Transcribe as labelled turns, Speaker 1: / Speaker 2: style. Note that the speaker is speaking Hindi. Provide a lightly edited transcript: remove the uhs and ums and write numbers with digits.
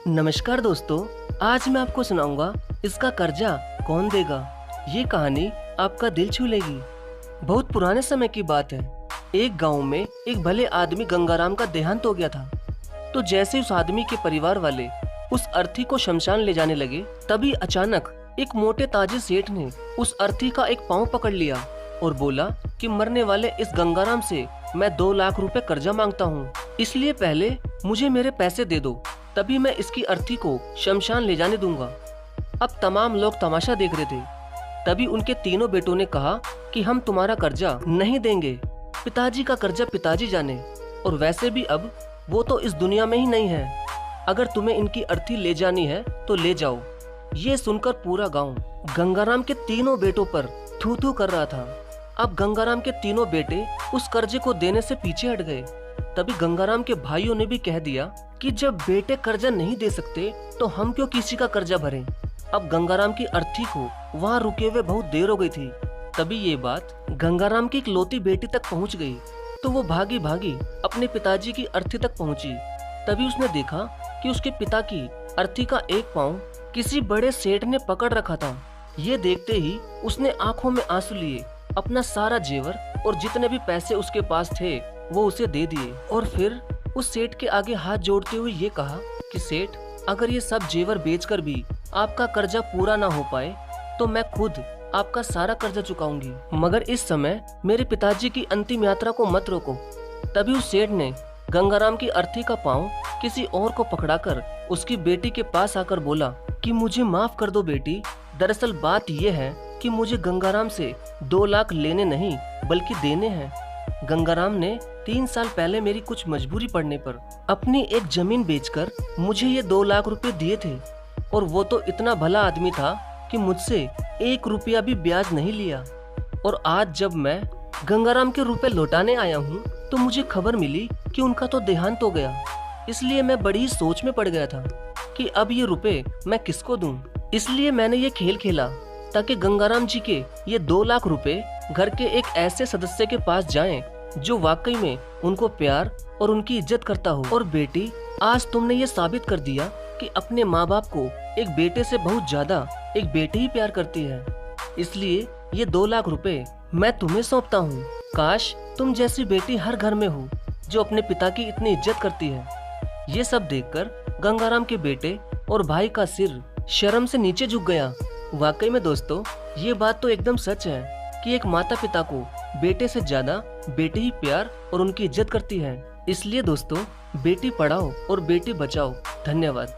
Speaker 1: नमस्कार दोस्तों, आज मैं आपको सुनाऊंगा इसका कर्जा कौन देगा। ये कहानी आपका दिल छू लेगी। बहुत पुराने समय की बात है। एक गांव में एक भले आदमी गंगाराम का देहांत हो गया था। तो जैसे उस आदमी के परिवार वाले उस अर्थी को शमशान ले जाने लगे, तभी अचानक एक मोटे ताजिर सेठ ने उस अर्थी का एक पांव पकड़ लिया और बोला कि मरने वाले इस गंगाराम से मैं 2 लाख रुपए कर्जा मांगता हूँ, इसलिए पहले मुझे मेरे पैसे दे दो, तभी मैं इसकी अर्थी को शमशान ले जाने दूंगा। अब तमाम लोग तमाशा देख रहे थे। तभी उनके तीनों बेटों ने कहा कि हम तुम्हारा कर्जा नहीं देंगे। पिताजी का कर्जा पिताजी जाने, और वैसे भी अब वो तो इस दुनिया में ही नहीं है। अगर तुम्हें इनकी अर्थी ले जानी है तो ले जाओ। ये सुनकर पूरा गांव गंगाराम के तीनों बेटों पर थू थू कर रहा था। अब गंगाराम के तीनों बेटे उस कर्जे को देने से पीछे हट गए। तभी गंगाराम के भाइयों ने भी कह दिया कि जब बेटे कर्जा नहीं दे सकते तो हम क्यों किसी का कर्जा भरें। अब गंगाराम की अर्थी को वहां रुके हुए बहुत देर हो गई थी। तभी ये बात गंगाराम की इकलौती बेटी तक पहुंच गई। तो वो भागी भागी अपने पिताजी की अर्थी तक पहुंची। तभी उसने देखा कि उसके पिता की अर्थी का एक पांव किसी बड़े सेठ ने पकड़ रखा था। ये देखते ही उसने आंखों में आंसू लिए, अपना सारा जेवर और जितने भी पैसे उसके पास थे वो उसे दे दिए, और फिर उस सेठ के आगे हाथ जोड़ते हुए ये कहा कि सेठ, अगर ये सब जेवर बेचकर भी आपका कर्जा पूरा ना हो पाए तो मैं खुद आपका सारा कर्जा चुकाऊंगी, मगर इस समय मेरे पिताजी की अंतिम यात्रा को मत रोको। तभी उस सेठ ने गंगाराम की अर्थी का पांव किसी और को पकड़ाकर उसकी बेटी के पास आकर बोला कि मुझे माफ कर दो बेटी, दरअसल बात यह है कि मुझे गंगाराम से 2 लाख लेने नहीं बल्कि देने हैं। गंगाराम ने 3 साल पहले मेरी कुछ मजबूरी पड़ने पर अपनी एक जमीन बेचकर मुझे ये 2 लाख रुपए दिए थे, और वो तो इतना भला आदमी था कि मुझसे 1 रुपया भी ब्याज नहीं लिया। और आज जब मैं गंगाराम के रुपए लौटाने आया हूँ तो मुझे खबर मिली कि उनका तो देहांत हो गया। इसलिए मैं बड़ी सोच में पड़ गया था कि अब ये रुपए मैं किसको दूं। इसलिए मैंने ये खेल खेला ताकि गंगाराम जी के ये 2 लाख रुपए घर के एक ऐसे सदस्य के पास जाएं जो वाकई में उनको प्यार और उनकी इज्जत करता हो। और बेटी, आज तुमने ये साबित कर दिया कि अपने माँ बाप को एक बेटे से बहुत ज्यादा एक बेटी ही प्यार करती है। इसलिए ये 2 लाख रुपए मैं तुम्हें सौंपता हूँ। काश तुम जैसी बेटी हर घर में हो जो अपने पिता की इतनी इज्जत करती है। ये सब देखकर गंगाराम के बेटे और भाई का सिर शर्म से नीचे झुक गया। वाकई में दोस्तों, ये बात तो एकदम सच है कि एक माता पिता को बेटे से ज्यादा बेटी ही प्यार और उनकी इज्जत करती है। इसलिए दोस्तों, बेटी पढ़ाओ और बेटी बचाओ। धन्यवाद।